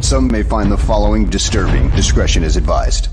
Some may find the following disturbing. Discretion is advised.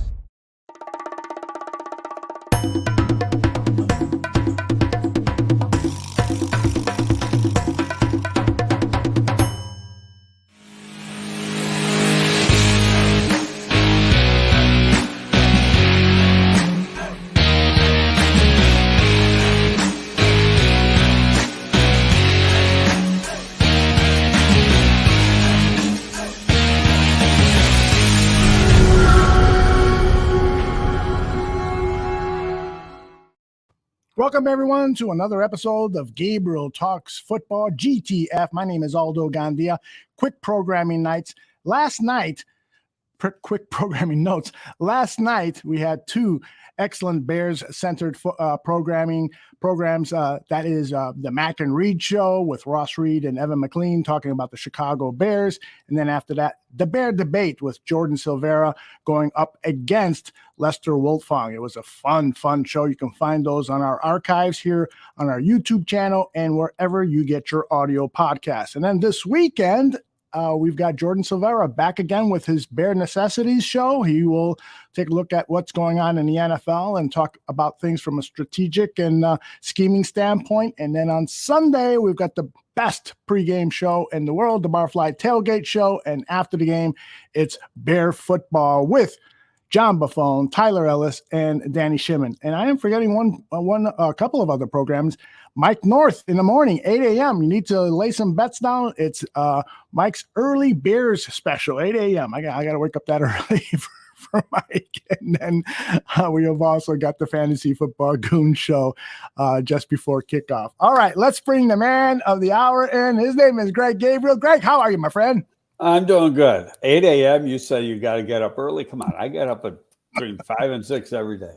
Welcome, everyone, to another episode of Gabriel Talks Football, GTF. My name is Aldo Gandia. Quick programming notes. Last night, we had two excellent Bears-centered programs. That is the Mac and Reed Show with Ross Reed and Evan McLean talking about the Chicago Bears. And then after that, the Bear Debate with Jordan Silvera going up against Lester Wolfong. It was a fun show. You can find those on our archives here on our YouTube channel and wherever you get your audio podcasts. And then this weekend, we've got Jordan Silvera back again with his Bear Necessities show. He will take a look at what's going on in the NFL and talk about things from a strategic and scheming standpoint. And then on Sunday, we've got the best pregame show in the world, the Barfly Tailgate Show. And after the game, it's Bear Football with John Buffone, Tyler Ellis, and Danny Shimon. And I am forgetting a couple of other programs. Mike North in the morning, 8 a.m. You need to lay some bets down. It's Mike's early Bears special, 8 a.m. I got to wake up that early for Mike. And then we have also got the Fantasy Football Goon Show just before kickoff. All right, let's bring the man of the hour in. His name is Greg Gabriel. Greg, how are you, my friend? I'm doing good. 8 a.m. You say you got to get up early. Come on, I get up at between 5 and 6 every day.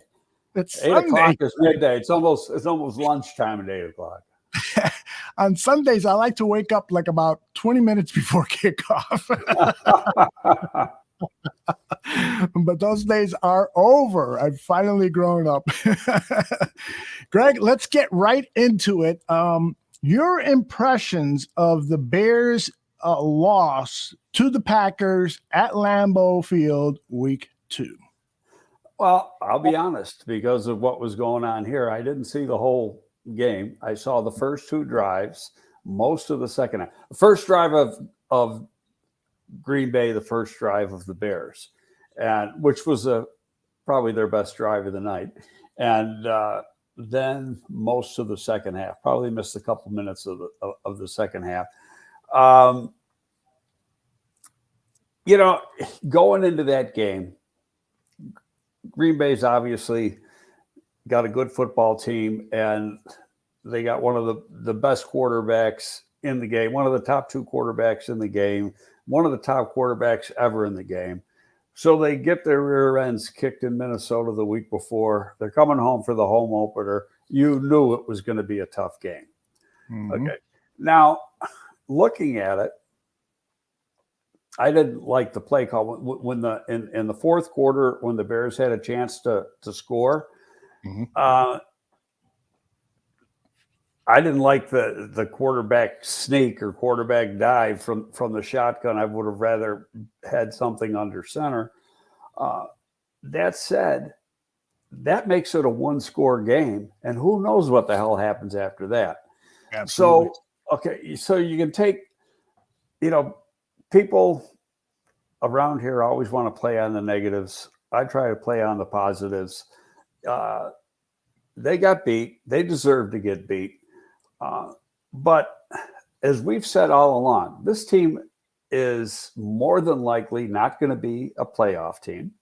It's 8 Sunday. o'clock is midday. It's almost lunchtime at 8 o'clock. On Sundays, I like to wake up like about 20 minutes before kickoff. But those days are over. I've finally grown up. Greg, let's get right into it. Your impressions of the Bears' loss to the Packers at Lambeau Field week 2. Well, I'll be honest, because of what was going on here, I didn't see the whole game. I saw the first two drives, most of the second half. The first drive of Green Bay, the first drive of the Bears, and which was probably their best drive of the night. And then most of the second half, probably missed a couple minutes of the second half. Going into that game, Green Bay's obviously got a good football team, and they got one of the best quarterbacks in the game, one of the top two quarterbacks in the game, one of the top quarterbacks ever in the game. So they get their rear ends kicked in Minnesota the week before. They're coming home for the home opener. You knew it was going to be a tough game. Mm-hmm. Okay. Now, looking at it, I didn't like the play call when in the fourth quarter when the Bears had a chance to score. Mm-hmm. I didn't like the quarterback sneak or quarterback dive from the shotgun. I would have rather had something under center. That said, that makes it a one-score game, and who knows what the hell happens after that. Absolutely. So you can take, people around here always want to play on the negatives. I try to play on the positives. They got beat. They deserve to get beat. But as we've said all along, this team is more than likely not going to be a playoff team.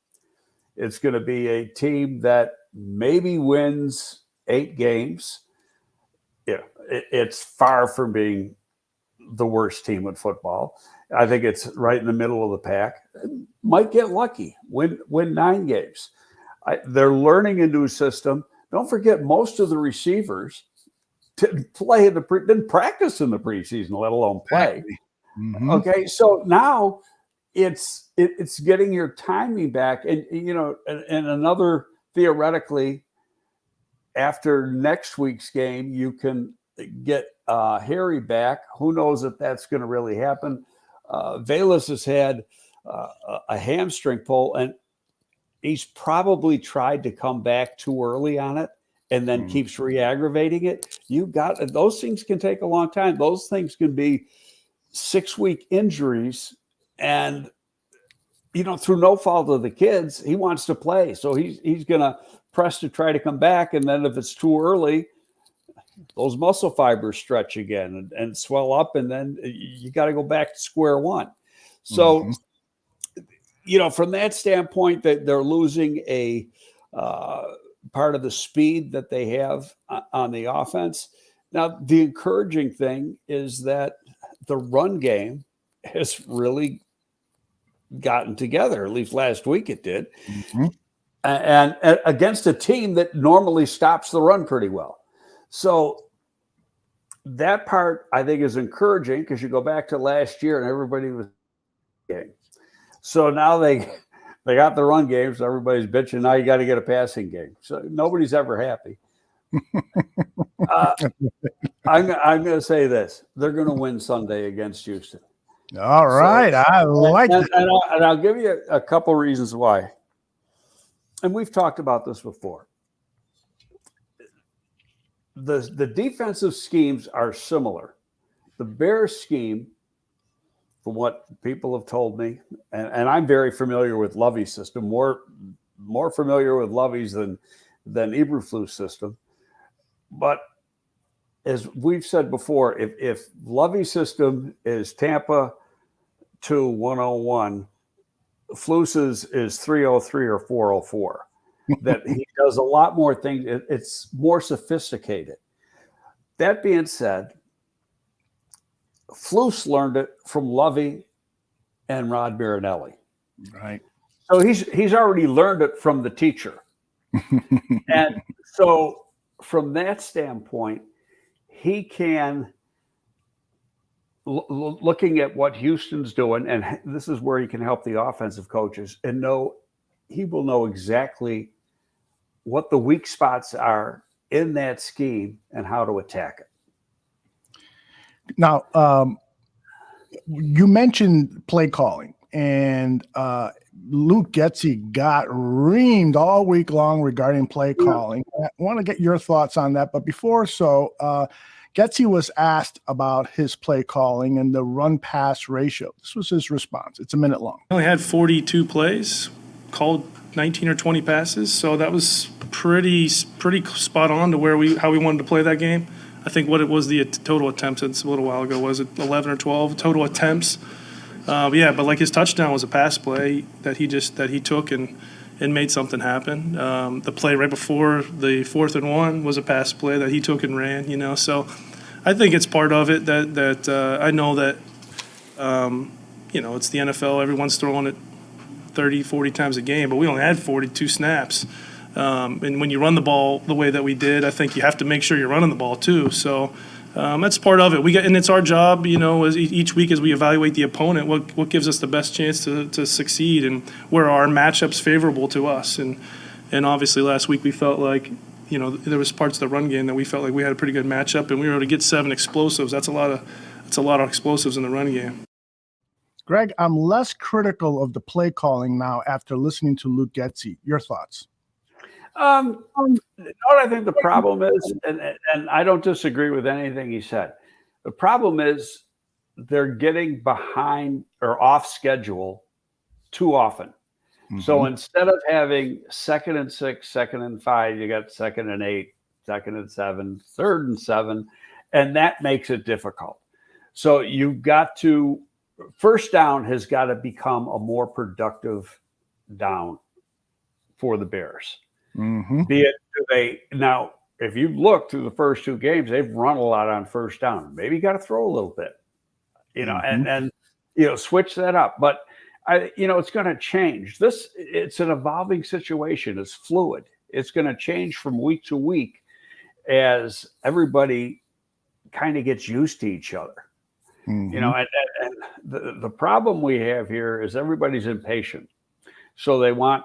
It's going to be a team that maybe wins 8 games. It's far from being the worst team in football. I think it's right in the middle of the pack. Might get lucky, win 9 games. They're learning a new system. Don't forget, most of the receivers didn't practice in the preseason, let alone play. Mm-hmm. Okay, so now it's getting your timing back, and another theoretically, after next week's game, you can get Harry back. Who knows if that's going to really happen? Velas has had a hamstring pull, and he's probably tried to come back too early on it and then keeps re-aggravating it. Those things can take a long time. Those things can be 6-week injuries, and through no fault of the kids, he wants to play. So he's going to press to try to come back. And then if it's too early, those muscle fibers stretch again and swell up. And then you got to go back to square one. So, from that standpoint, that they're losing a part of the speed that they have on the offense. Now, the encouraging thing is that the run game has really gotten together. At least last week it did. And against a team that normally stops the run pretty well. So that part I think is encouraging, because you go back to last year and everybody was game. So now they got the run game, so everybody's bitching. Now you got to get a passing game. So nobody's ever happy. I'm going to say this: they're going to win Sunday against Houston. All right, I like it. And I'll give you a couple reasons why. And we've talked about this before. The defensive schemes are similar. The Bears scheme, from what people have told me, and I'm very familiar with Lovey's system, more familiar with Lovey's than Eberflus' system. But as we've said before, if Lovey's system is Tampa 2-101, Flus's is 303 or 404. That he does a lot more things. It's more sophisticated. That being said, Flus learned it from Lovey and Rod Marinelli. Right. So he's already learned it from the teacher. And so from that standpoint, he can, looking at what Houston's doing, and this is where he can help the offensive coaches, and he will know exactly what the weak spots are in that scheme and how to attack it. Now, you mentioned play calling, and Luke Getsy got reamed all week long regarding play calling. I want to get your thoughts on that. But before Getsy was asked about his play calling and the run-pass ratio. This was his response. It's a minute long. I only had 42 plays, called 19 or 20 passes, so that was pretty spot on to how we wanted to play that game. I think what it was, the total attempts, it's a little while ago, was it 11 or 12 total attempts? But like his touchdown was a pass play that he took and made something happen. The play right before the 4th and 1 was a pass play that he took and ran. So I think it's part of it that I know that it's the NFL. Everyone's throwing it 30, 40 times a game, but we only had 42 snaps. And when you run the ball the way that we did, I think you have to make sure you're running the ball too. So that's part of it. And it's our job, as each week as we evaluate the opponent, what gives us the best chance to succeed, and where are our matchups favorable to us. And obviously last week we felt like, there was parts of the run game that we felt like we had a pretty good matchup, and we were able to get 7 explosives. That's a lot of explosives in the run game. Greg, I'm less critical of the play calling now after listening to Luke Getsy. Your thoughts? What I think the problem is, and I don't disagree with anything he said. The problem is they're getting behind or off schedule too often. Mm-hmm. So instead of having 2nd and 6, 2nd and 5, you got 2nd and 8, 2nd and 7, 3rd and 7, and that makes it difficult. So you've got to, first down has got to become a more productive down for the Bears. Mm-hmm. Now, if you look through the first 2 games, they've run a lot on first down. Maybe you got to throw a little bit, mm-hmm. and switch that up. But it's going to change. It's an evolving situation. It's fluid. It's going to change from week to week as everybody kind of gets used to each other. Mm-hmm. And the problem we have here is everybody's impatient. So they want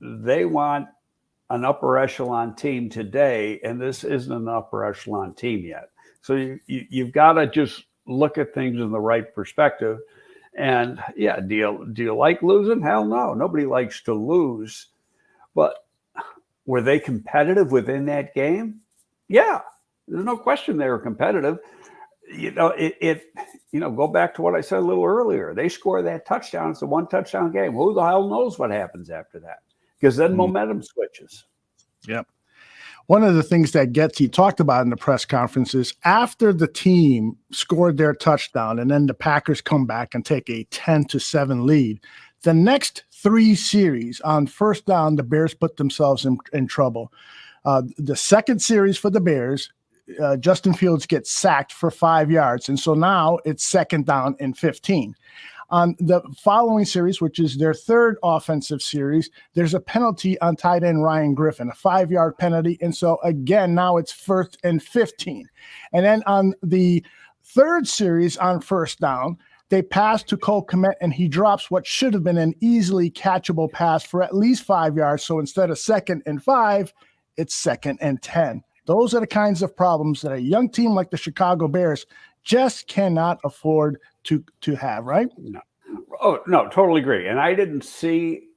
an upper echelon team today, and this isn't an upper echelon team yet. So you've got to just look at things in the right perspective. And yeah, do you like losing? Hell no. Nobody likes to lose. But were they competitive within that game? Yeah. There's no question they were competitive. Go back to what I said a little earlier. They score that touchdown. It's a one touchdown game. Who the hell knows what happens after that? Because then momentum switches. Yep. One of the things that he talked about in the press conference is after the team scored their touchdown and then the Packers come back and take a 10-7 lead, the next 3 series on first down, the Bears put themselves in trouble. The second series for the Bears, Justin Fields gets sacked for 5 yards. And so now it's second down and 15. On the following series, which is their third offensive series, there's a penalty on tight end Ryan Griffin, a 5-yard penalty. And so again, now it's first and 15. And then on the third series on first down, they pass to Cole Kmet and he drops what should have been an easily catchable pass for at least 5 yards. So instead of 2nd and 5, it's 2nd and 10. Those are the kinds of problems that a young team like the Chicago Bears just cannot afford to have, right? No. Oh, no, totally agree. And I didn't see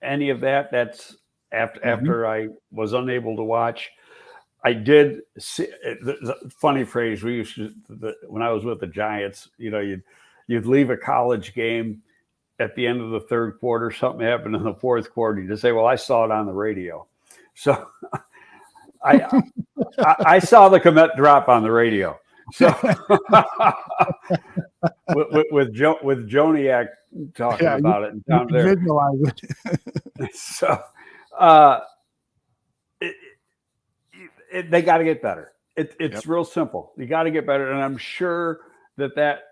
any of that. That's after I was unable to watch. I did see the funny phrase we used to, when I was with the Giants, you'd leave a college game at the end of the third quarter, something happened in the fourth quarter, you just say, well, I saw it on the radio. So I saw the Kmet drop on the radio. So with Joniak talking about it and down there. So they got to get better. It's real simple. You got to get better. And I'm sure that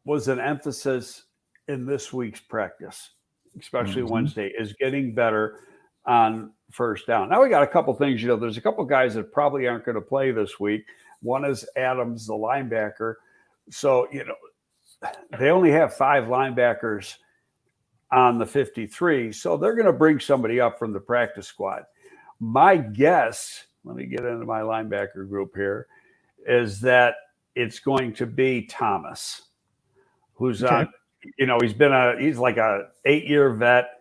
was an emphasis in this week's practice, especially Wednesday, is getting better on first down. Now we got a couple things, there's a couple guys that probably aren't going to play this week. One is Adams, the linebacker. So, they only have 5 linebackers on the 53. So they're going to bring somebody up from the practice squad. My guess, let me get into my linebacker group here, is that it's going to be Thomas, who's on, he's like a 8-year vet.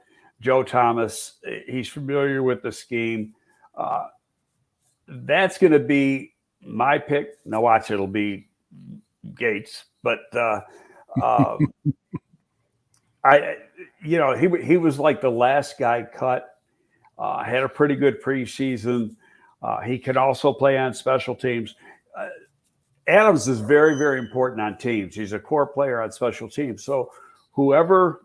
Joe Thomas, he's familiar with the scheme. That's going to be my pick. Now watch, it'll be Gates, but he was like the last guy cut. Had a pretty good preseason. He could also play on special teams. Adams is very, very important on teams. He's a core player on special teams. So whoever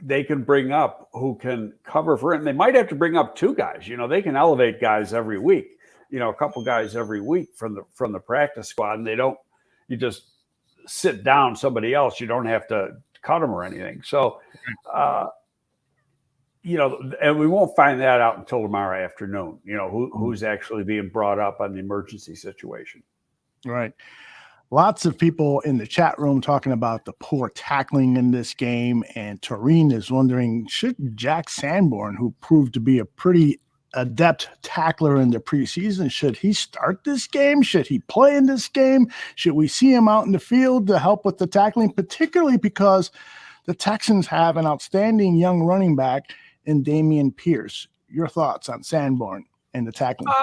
they can bring up who can cover for him. They might have to bring up 2 guys. They can elevate guys every week. A couple guys every week from the practice squad, and you just sit down somebody else. You don't have to cut them or anything. So, and we won't find that out until tomorrow afternoon. Who's actually being brought up on the emergency situation. Right. Lots of people in the chat room talking about the poor tackling in this game. And Toreen is wondering, should Jack Sanborn, who proved to be a pretty adept tackler in the preseason, should he start this game? Should he play in this game? Should we see him out in the field to help with the tackling, particularly because the Texans have an outstanding young running back in Dameon Pierce? Your thoughts on Sanborn and the tackling?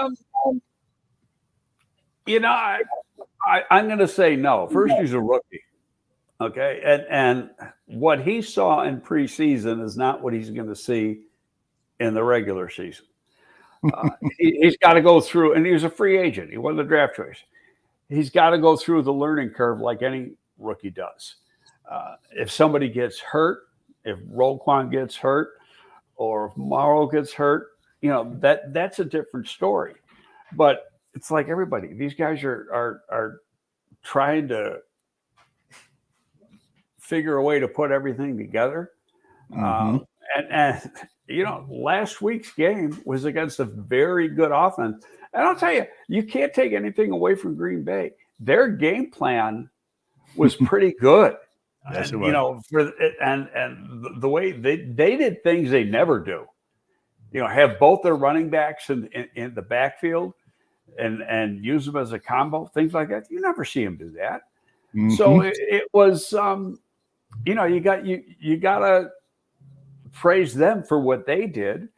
I'm going to say no. First, he's a rookie. Okay. And what he saw in preseason is not what he's going to see in the regular season. He's got to go through, and he was a free agent. He wasn't a draft choice. He's got to go through the learning curve like any rookie does. If somebody gets hurt, if Roquan gets hurt, or if Morrow gets hurt, that's a different story. But it's like everybody. These guys are trying to figure a way to put everything together. Last week's game was against a very good offense. And I'll tell you, you can't take anything away from Green Bay. Their game plan was pretty good. Yes, and the way they did things they never do. Have both their running backs in the backfield and use them as a combo, things like that. You never see them do that. So it was you gotta praise them for what they did.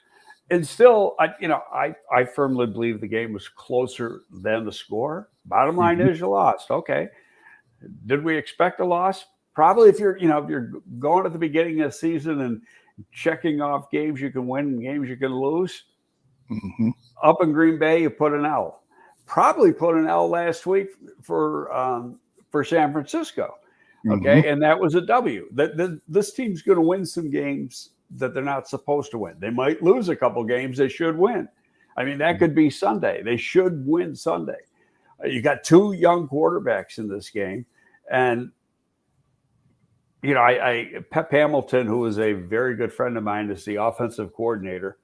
And still, I firmly believe the game was closer than the score. Bottom line is you lost. Okay. Did we expect a loss? Probably. If you're going at the beginning of the season and checking off games you can win and games you can lose. Up in Green Bay, you put an L. Probably put an L last week for San Francisco. Okay. And that was a W. This team's going to win some games that they're not supposed to win. They might lose a couple games they should win. I mean, that could be Sunday. They should win Sunday. You got two young quarterbacks in this game. And, Pep Hamilton, who is a very good friend of mine, is the offensive coordinator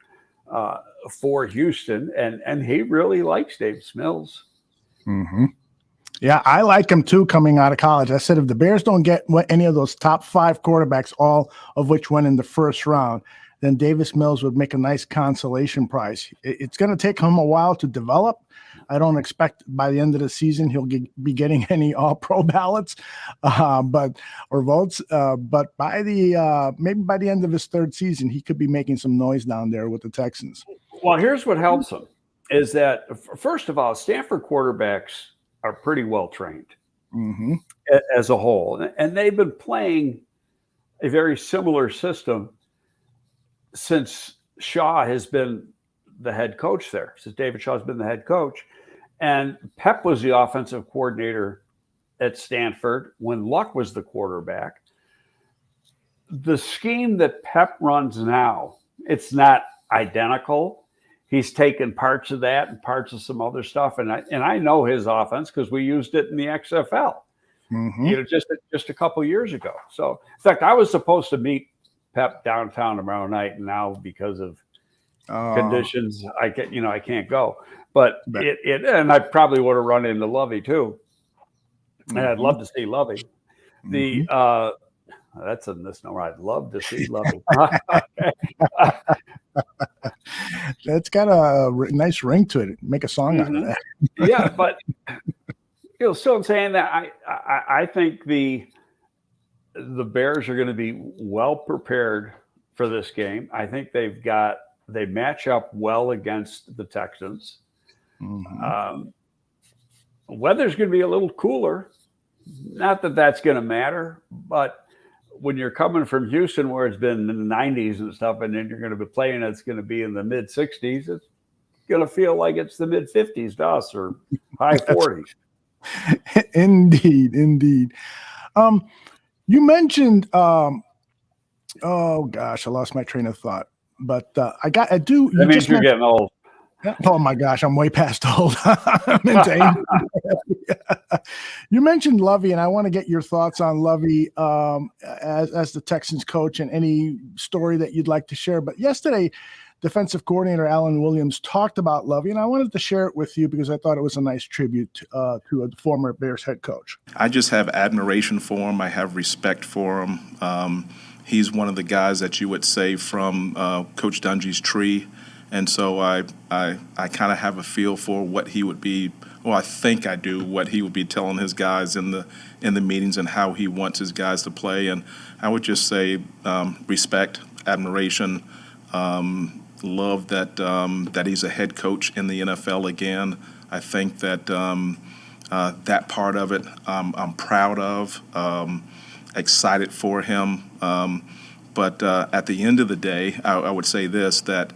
for Houston. And he really likes Davis Mills. Yeah, I like him too coming out of college. I said if the Bears don't get any of those top 5 quarterbacks, all of which went in the first round, then Davis Mills would make a nice consolation prize. It's going to take him a while to develop. I don't expect by the end of the season he'll be getting any all-pro ballots, or votes. But by maybe by the end of his 3rd season, he could be making some noise down there with the Texans. Well, here's what helps him is that, first of all, Stanford quarterbacks are pretty well trained as a whole. And they've been playing a very similar system since Shaw has been the head coach there, since David Shaw's been the head coach. And Pep was the offensive coordinator at Stanford when Luck was the quarterback. The scheme that Pep runs now, it's not identical. He's taken parts of that and parts of some other stuff. And I know his offense because we used it in the XFL, just a couple years ago. So, in fact, I was supposed to meet Pep downtown tomorrow night, and now because of conditions, I can't go. But and I probably would have run into Lovey too. And I'd love to see Lovey. That's a misnomer. I'd love to see Lovey. That's got a nice ring to it. Make a song out of that. Yeah, but still I'm saying that I think the Bears are going to be well prepared for this game. I think they match up well against the Texans. Weather's going to be a little cooler. Not that that's going to matter, but when you're coming from Houston, where it's been in the 90s and stuff, and then you're going to be playing, it's going to be in the mid 60s. It's going to feel like it's the mid 50s to us, or high 40s. Indeed. You mentioned, oh gosh, I lost my train of thought, but That means you're getting old. Oh my gosh, I'm way past old. I'm into You mentioned Lovey, and I want to get your thoughts on Lovey as the Texans coach and any story that you'd like to share. But yesterday, defensive coordinator Alan Williams talked about Lovey, and I wanted to share it with you because I thought it was a nice tribute to a former Bears head coach. I just have admiration for him. I have respect for him. He's one of the guys that you would say from Coach Dungy's tree. And so I kind of have a feel for what he would be, well, I think I do, what he would be telling his guys in the meetings and how he wants his guys to play. And I would just say respect, admiration, love that he's a head coach in the NFL again. I think that that part of it I'm proud of, excited for him. But at the end of the day, I would say this, that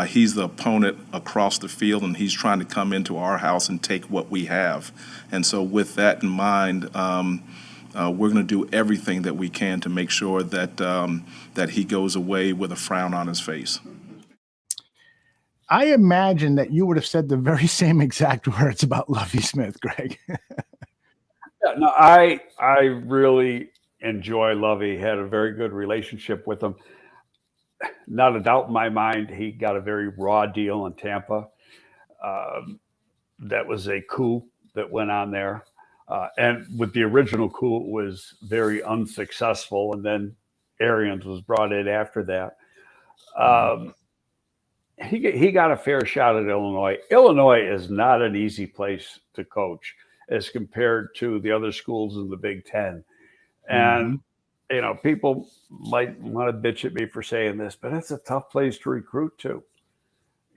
he's the opponent across the field, and he's trying to come into our house and take what we have. And so with that in mind, we're going to do everything that we can to make sure that he goes away with a frown on his face. I imagine that you would have said the very same exact words about Lovey Smith, Greg. Yeah, no, I really enjoy Lovey. Had a very good relationship with him. Not a doubt in my mind, he got a very raw deal in Tampa. That was a coup that went on there. And with the original coup, it was very unsuccessful. And then Arians was brought in after that. He got a fair shot at Illinois. Illinois is not an easy place to coach as compared to the other schools in the Big Ten. And people might want to bitch at me for saying this, but it's a tough place to recruit to.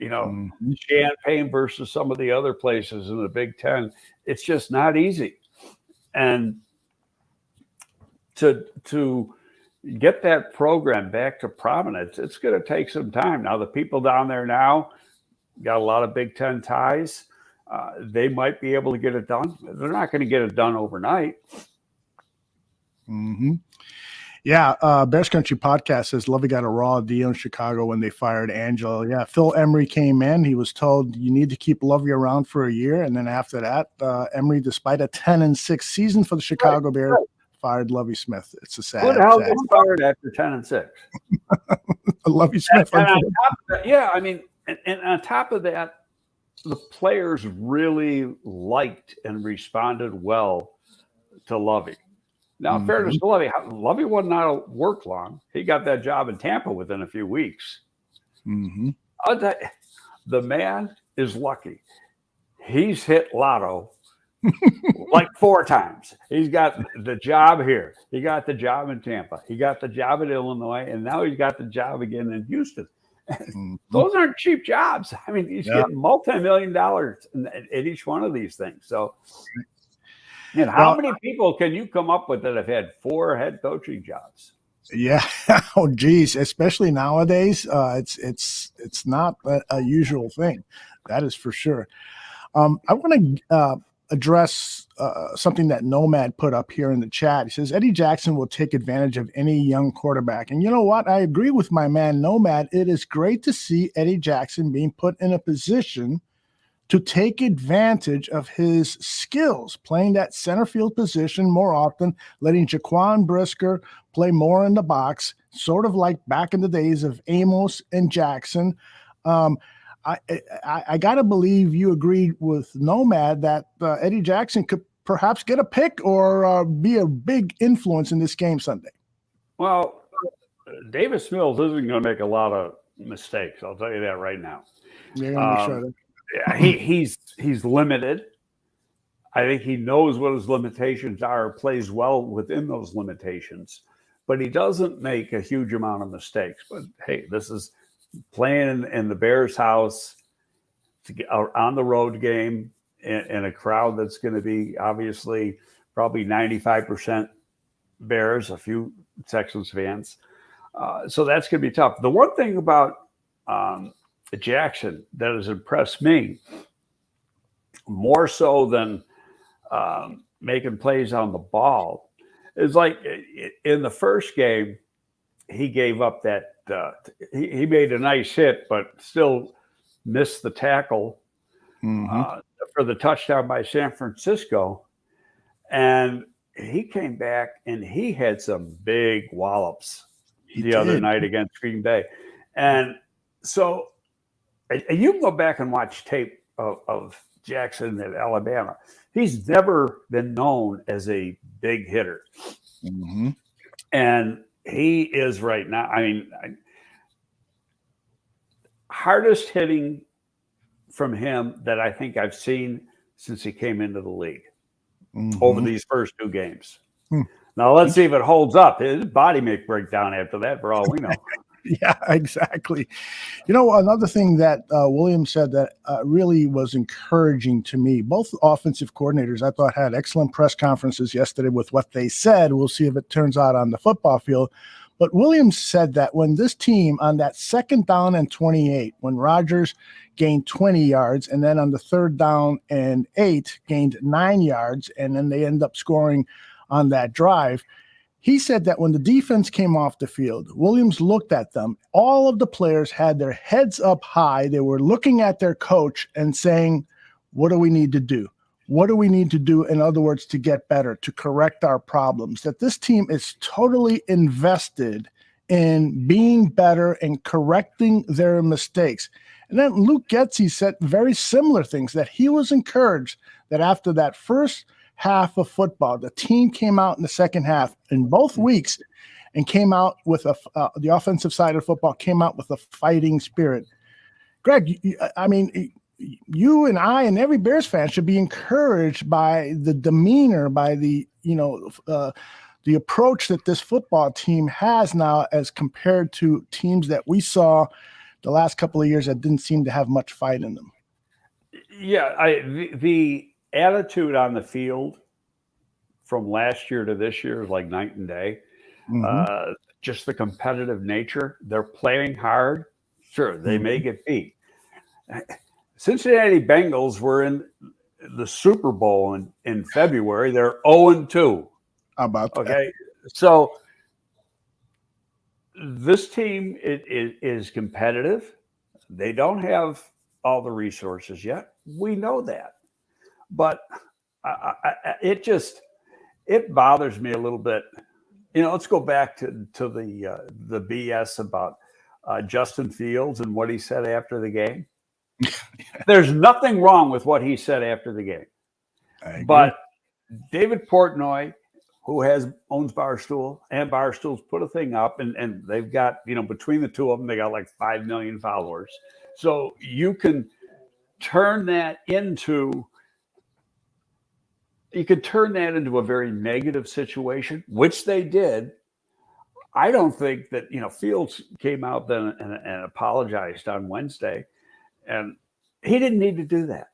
Champaign versus some of the other places in the Big Ten, it's just not easy. And to get that program back to prominence, it's going to take some time. Now, the people down there now got a lot of Big Ten ties. They might be able to get it done. They're not going to get it done overnight. Mm-hmm. Yeah, Bears Country Podcast says Lovey got a raw deal in Chicago when they fired Angelo. Yeah, Phil Emery came in. He was told you need to keep Lovey around for a year, and then after that, Emery, despite a 10-6 season for the Chicago Bears, fired Lovey Smith. It's a sad. Who the hell gets fired after 10-6? Lovey Smith. And on top of that, and on top of that, the players really liked and responded well to Lovey. Now, in fairness to Lovey wasn't out of work long. He got that job in Tampa within a few weeks. Mm-hmm. The man is lucky. He's hit lotto like 4 times. He's got the job here. He got the job in Tampa. He got the job in Illinois, and now he's got the job again in Houston. Mm-hmm. Those aren't cheap jobs. I mean, he's getting multi-million-dollar at each one of these things. So. And how many people can you come up with that have had 4 head coaching jobs? Yeah. Oh, geez. Especially nowadays, it's not a usual thing. That is for sure. I want to address something that Nomad put up here in the chat. He says Eddie Jackson will take advantage of any young quarterback. And you know what? I agree with my man Nomad. It is great to see Eddie Jackson being put in a position to take advantage of his skills, playing that center field position more often, letting Jaquan Brisker play more in the box, sort of like back in the days of Amos and Jackson. I got to believe you agreed with Nomad that Eddie Jackson could perhaps get a pick or be a big influence in this game Sunday. Well, Davis Mills isn't going to make a lot of mistakes. I'll tell you that right now. You're going to be sure. Yeah, he's limited. I think he knows what his limitations are, plays well within those limitations, but he doesn't make a huge amount of mistakes. But hey, this is playing in the Bears' house to get on the road game in a crowd that's going to be obviously probably 95% Bears, a few Texans fans. So that's going to be tough. The one thing about Jackson that has impressed me more so than making plays on the ball is like in the first game, he gave up that he made a nice hit, but still missed the tackle for the touchdown by San Francisco. And he came back and he had some big wallops other night against Green Bay. And so you can go back and watch tape of Jackson at Alabama. He's never been known as a big hitter. Mm-hmm. And he is right now. I mean, hardest hitting from him that I think I've seen since he came into the league over these first 2 games. Now, let's see if it holds up. His body may break down after that, for all we know. Yeah, exactly. You know, another thing that Williams said that really was encouraging to me, both offensive coordinators I thought had excellent press conferences yesterday with what they said. We'll see if it turns out on the football field. But Williams said that when this team on that 2nd down and 28, when Rodgers gained 20 yards, and then on the 3rd down and 8 gained 9 yards, and then they end up scoring on that drive, he said that when the defense came off the field, Williams looked at them. All of the players had their heads up high. They were looking at their coach and saying, what do we need to do? What do we need to do, in other words, to get better, to correct our problems? That this team is totally invested in being better and correcting their mistakes. And then Luke Getsy said very similar things, that he was encouraged that after that first half of football, the team came out in the second half in both weeks and came out with the offensive side of football came out with a fighting spirit. Greg, I mean, you and I and every Bears fan should be encouraged by the demeanor, by the the approach that this football team has now as compared to teams that we saw the last couple of years that didn't seem to have much fight in them. Yeah, the attitude on the field from last year to this year is like night and day. Just the competitive nature. They're playing hard. Sure, they may get beat. Cincinnati Bengals were in the Super Bowl in February. They're 0-2. How about that? Okay, so this team is competitive. They don't have all the resources yet. We know that, but it bothers me a little bit. Let's go back to the BS about Justin Fields and what he said after the game. There's nothing wrong with what he said after the game, but David Portnoy, who owns Barstool, and Barstool's put a thing up, and they've got, between the two of them, they got like 5 million followers. So you can turn that into a very negative situation, which they did. I don't think that, Fields came out then and apologized on Wednesday, and he didn't need to do that.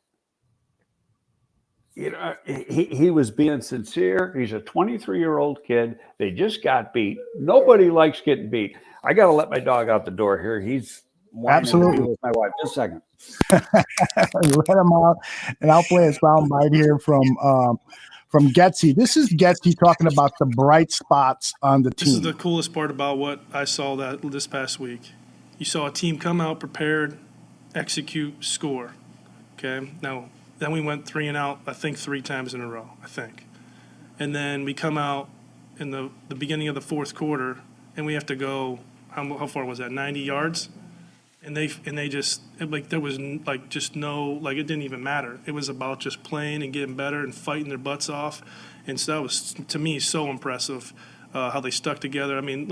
He was being sincere. He's a 23-year-old kid. They just got beat. Nobody likes getting beat. I got to let my dog out the door here. He's absolutely with my wife. Just a second. Let him out, and I'll play a soundbite here from Getsy. This is Getsy talking about the bright spots on the team. This is the coolest part about what I saw this past week. You saw a team come out prepared, execute, score. Okay, now. Then we went 3 and out, I think 3 times in a row, And then we come out in the beginning of the fourth quarter, and we have to go, how far was that, 90 yards? And they just, there was just no, it didn't even matter. It was about just playing and getting better and fighting their butts off. And so that was, to me, so impressive how they stuck together. I mean,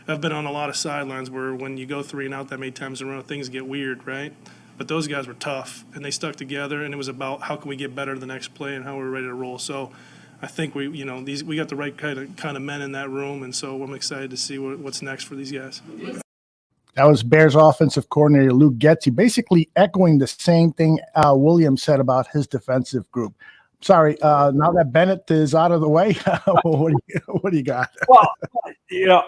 I've been on a lot of sidelines where when you go 3 and out that many times in a row, things get weird, right? But those guys were tough, and they stuck together, and it was about how can we get better the next play and how we're ready to roll. So I think we got the right kind of men in that room, and so I'm excited to see what's next for these guys. That was Bears offensive coordinator Luke Getsy, basically echoing the same thing Al Williams said about his defensive group. Sorry, now that Bennett is out of the way, what do you got? Well,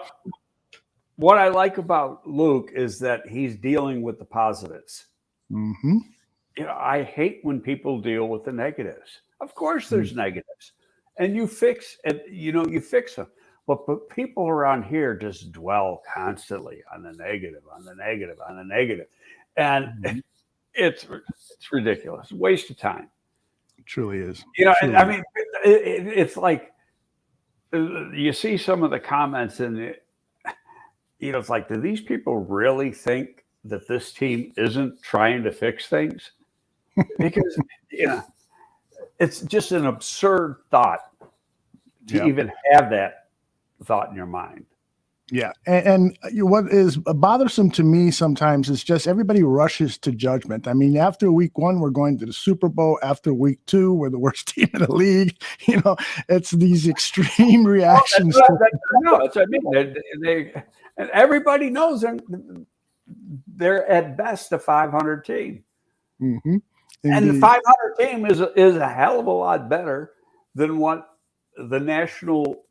what I like about Luke is that he's dealing with the positives. Mm-hmm. I hate when people deal with the negatives. Of course, there's negatives, and you fix them. But people around here just dwell constantly on the negative, and it's ridiculous. Waste of time. It truly is. And I mean, it's like you see some of the comments, and it's like, do these people really think that this team isn't trying to fix things? Because it's just an absurd thought to even have that thought in your mind. Yeah, and what is bothersome to me sometimes is just everybody rushes to judgment. I mean, after week 1, we're going to the Super Bowl. After week 2, we're the worst team in the league. It's these extreme reactions. That's what I mean. And everybody knows they're at best a 500 team. Mm-hmm. And the 500 team is a hell of a lot better than what the national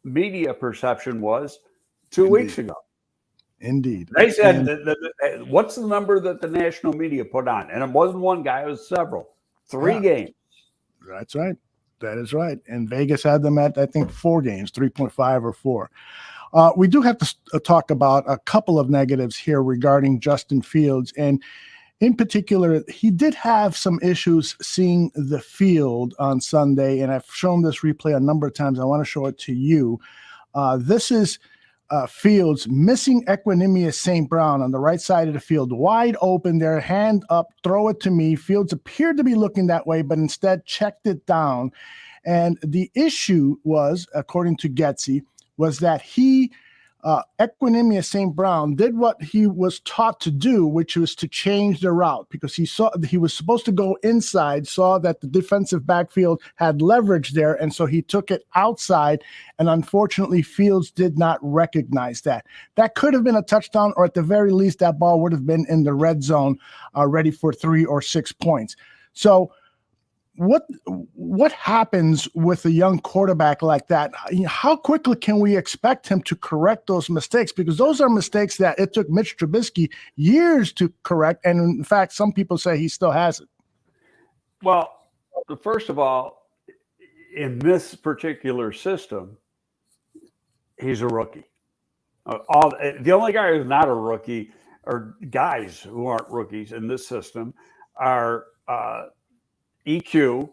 media perception was 2 weeks ago. Indeed. They said, what's the number that the national media put on? And it wasn't one guy, it was several. 3 games. That's right. That is right. And Vegas had them at, I think, 4 games, 3.5 or 4. We do have to talk about a couple of negatives here regarding Justin Fields. And in particular, he did have some issues seeing the field on Sunday. And I've shown this replay a number of times. I want to show it to you. This is Fields missing Equanimeous St. Brown on the right side of the field, wide open there, hand up, throw it to me. Fields appeared to be looking that way, but instead checked it down. And the issue was, according to Getsy, was that he Equinemius St. Brown did what he was taught to do, which was to change the route, because he was supposed to go inside, saw that the defensive backfield had leverage there, and so he took it outside, and unfortunately Fields did not recognize that. That could have been a touchdown, or at the very least that ball would have been in the red zone, ready for 3 or 6 points. So what happens with a young quarterback like that? How quickly can we expect him to correct those mistakes? Because those are mistakes that it took Mitch Trubisky years to correct. And in fact, some people say he still has it. Well, first of all, in this particular system, he's a rookie. The only guy who's not a rookie, or guys who aren't rookies in this system, are EQ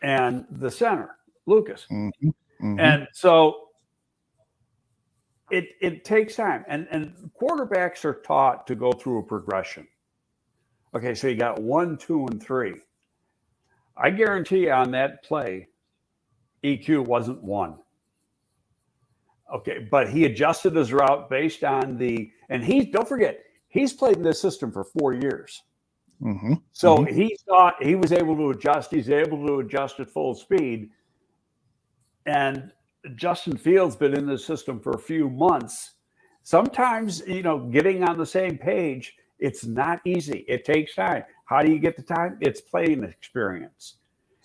and the center, Lucas. Mm-hmm. Mm-hmm. And so it takes time. And quarterbacks are taught to go through a progression. Okay, so you got 1, 2, and 3. I guarantee you on that play, EQ wasn't 1. Okay, but he adjusted his route based on don't forget, he's played in this system for 4 years. Mm-hmm. So he thought he was able to adjust. He's able to adjust at full speed. And Justin Fields been in the system for a few months. Sometimes, getting on the same page, it's not easy. It takes time. How do you get the time? It's playing experience.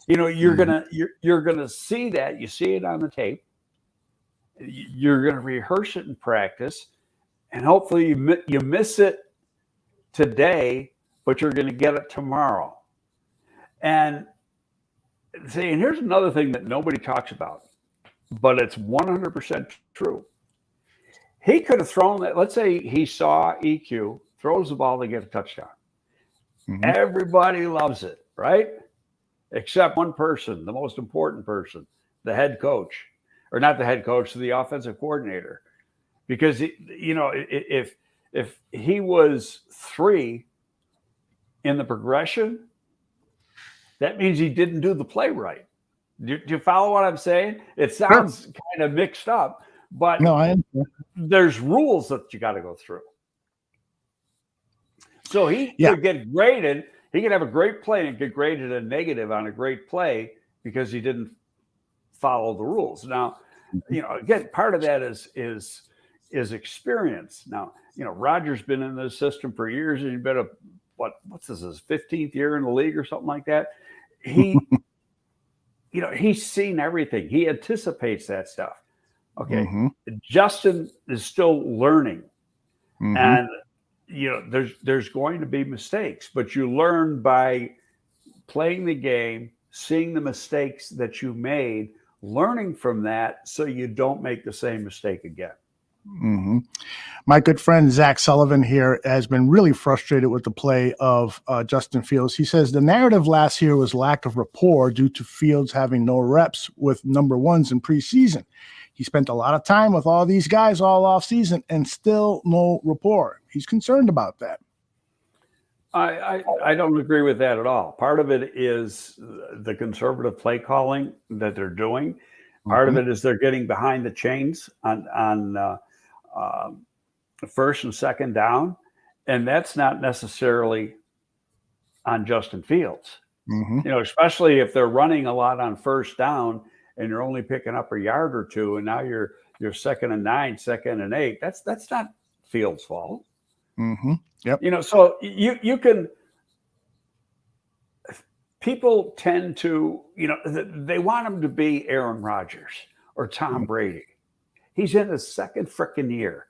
You're gonna see that. You see it on the tape. You're gonna rehearse it in practice, and hopefully you miss it today, but you're going to get it tomorrow. And here's another thing that nobody talks about, but it's 100% true. He could have thrown that. Let's say he saw EQ, throws the ball to get a touchdown. Mm-hmm. Everybody loves it, right? Except one person, the most important person, the head coach, or not the head coach, the offensive coordinator. Because, if he was 3 in the progression, that means he didn't do the play right. Do you follow what I'm saying? It sounds kind of mixed up, but no, there's rules that you got to go through. So he could get graded. He could have a great play and get graded a negative on a great play because he didn't follow the rules. Now, again, part of that is experience. Now, Rodgers been in this system for years, and he's been what's this, his 15th year in the league or something like that. He, he's seen everything. He anticipates that stuff. Okay. Mm-hmm. Justin is still learning. Mm-hmm. And, there's going to be mistakes, but you learn by playing the game, seeing the mistakes that you made, learning from that so you don't make the same mistake again. Mm-hmm. My good friend Zach Sullivan here has been really frustrated with the play of Justin Fields. He says the narrative last year was lack of rapport due to Fields having no reps with number ones in preseason. He spent a lot of time with all these guys all offseason and still no rapport. He's concerned about that. I don't agree with that at all. Part of it is the conservative play calling that they're doing. Part of it is they're getting behind the chains on first and second down, and that's not necessarily on Justin Fields. Mm-hmm. Especially if they're running a lot on first down and you're only picking up a yard or two, and now you're 2nd and 9, 2nd and 8. That's not Fields' fault. Mm-hmm. Yep. So you can. People tend to, they want him to be Aaron Rodgers or Tom Brady. He's in his 2nd frickin' year.